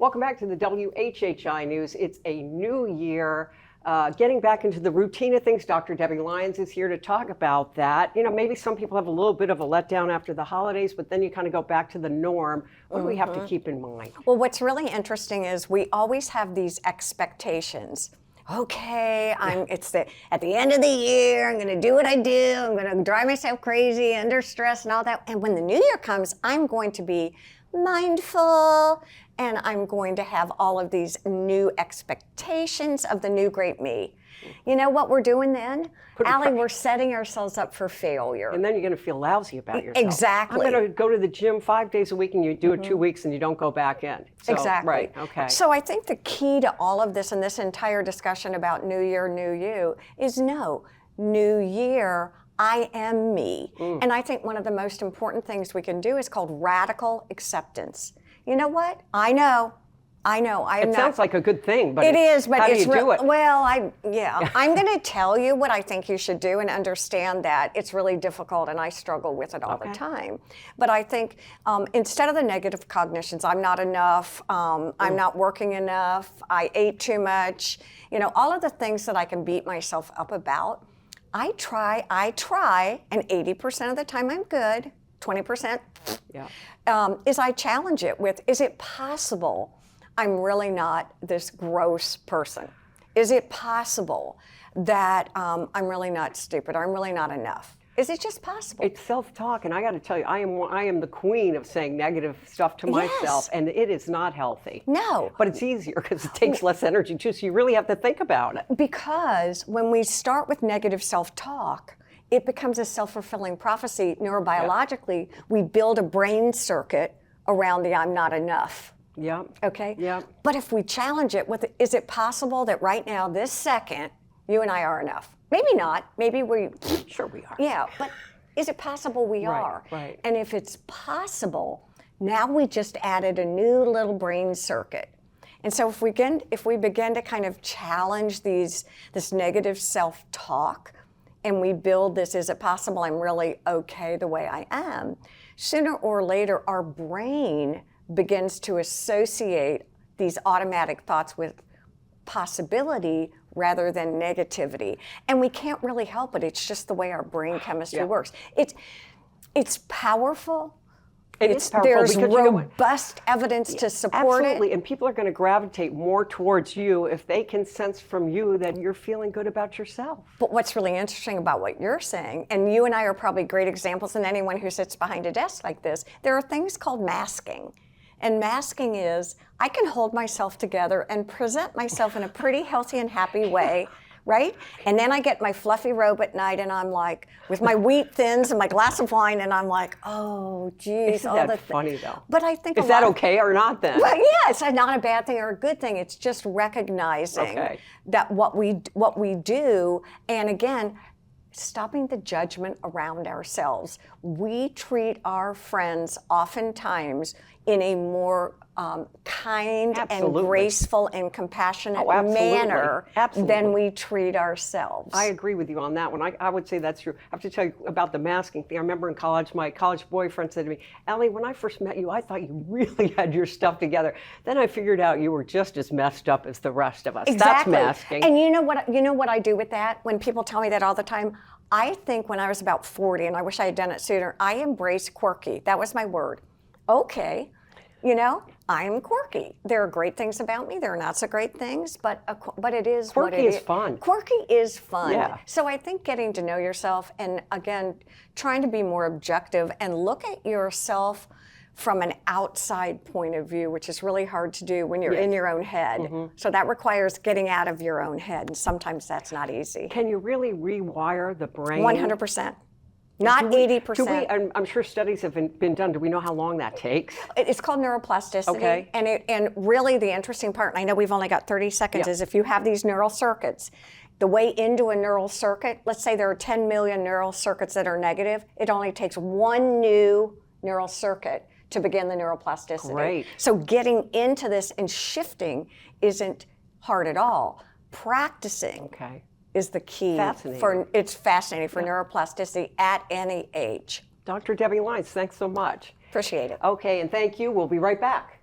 Welcome back to the WHHI News. It's a new year, getting back into the routine of things. Dr. Debi Lynes is here to talk about that. You know, maybe some people have a little bit of a letdown after the holidays, but then you kind of go back to the norm. What do we have to keep in mind? Well, what's really interesting is we always have these expectations. Okay, at the end of the year, I'm going to do what I do. I'm going to drive myself crazy, under stress and all that. And when the new year comes, I'm going to be mindful, and I'm going to have all of these new expectations of the new great me. You know what we're doing then? Allie, we're setting ourselves up for failure. And then you're going to feel lousy about yourself. Exactly. I'm going to go to the gym 5 days a week, and you do it 2 weeks and you don't go back in. So, exactly. Right, okay. So I think the key to all of this and this entire discussion about New Year, New You is no, New Year, I am me. And I think one of the most important things we can do is called radical acceptance. You know what? I know. It sounds like a good thing, but it is. But how it's do you do it? Well, I'm going to tell you what I think you should do and understand that it's really difficult, and I struggle with it all the time. But I think instead of the negative cognitions, I'm not enough, I'm not working enough, I ate too much, you know, all of the things that I can beat myself up about, I try, and 80% of the time I'm good, 20% is I challenge it with, is it possible I'm really not this gross person? Is it possible that I'm really not stupid, or I'm really not enough? Is it just possible? It's self-talk, and I got to tell you, I am the queen of saying negative stuff to myself, and it is not healthy. No. But it's easier because it takes less energy too, so you really have to think about it. Because when we start with negative self-talk, it becomes a self-fulfilling prophecy. Neurobiologically, we build a brain circuit around the I'm not enough. Yeah. Okay? Yeah. But if we challenge it with, is it possible that right now, this second, you and I are enough? Maybe not. Maybe we... Sure we are. Yeah, but is it possible we are? Right. And if it's possible, now we just added a new little brain circuit. And so if we begin to kind of challenge this negative self-talk, and we build this, is it possible I'm really okay the way I am? Sooner or later, our brain begins to associate these automatic thoughts with possibility rather than negativity. And we can't really help it. It's just the way our brain chemistry works. It's powerful. It is powerful. There's because robust evidence to support absolutely. it. And people are going to gravitate more towards you if they can sense from you that you're feeling good about yourself. But what's really interesting about what you're saying, and you and I are probably great examples, and anyone who sits behind a desk like this, there are things called masking. And masking is, I can hold myself together and present myself in a pretty healthy and happy way, right? And then I get my fluffy robe at night, and I'm like, with my wheat thins and my glass of wine, and I'm like, oh, geez. Isn't that funny, though? But I think is that okay or not, then? Well, yeah, it's not a bad thing or a good thing. It's just recognizing that what we do, and again, stopping the judgment around ourselves. We treat our friends oftentimes in a more kind and graceful and compassionate manner than we treat ourselves. I agree with you on that one. I would say that's true. I have to tell you about the masking thing. I remember in college, my college boyfriend said to me, Allie, when I first met you, I thought you really had your stuff together. Then I figured out you were just as messed up as the rest of us. Exactly. That's masking. And you know what I do with that? When people tell me that all the time, I think when I was about 40, and I wish I had done it sooner, I embraced quirky. That was my word. Okay. You know, I'm quirky. There are great things about me. There are not so great things, but it is what it is. Quirky is fun. Quirky is fun. Yeah. So I think getting to know yourself, and again, trying to be more objective and look at yourself from an outside point of view, which is really hard to do when you're in your own head. So that requires getting out of your own head, and sometimes that's not easy. Can you really rewire the brain? 100%. Not 80%. I'm sure studies have been done. Do we know how long that takes? It's called neuroplasticity. Okay. And really the interesting part, and I know we've only got 30 seconds, is if you have these neural circuits, the way into a neural circuit, let's say there are 10 million neural circuits that are negative, it only takes one new neural circuit to begin the neuroplasticity. Great. So getting into this and shifting isn't hard at all. Practicing is the key. It's fascinating for neuroplasticity at any age. Dr. Debi Lynes, thanks so much. Appreciate it. Okay, and thank you. We'll be right back.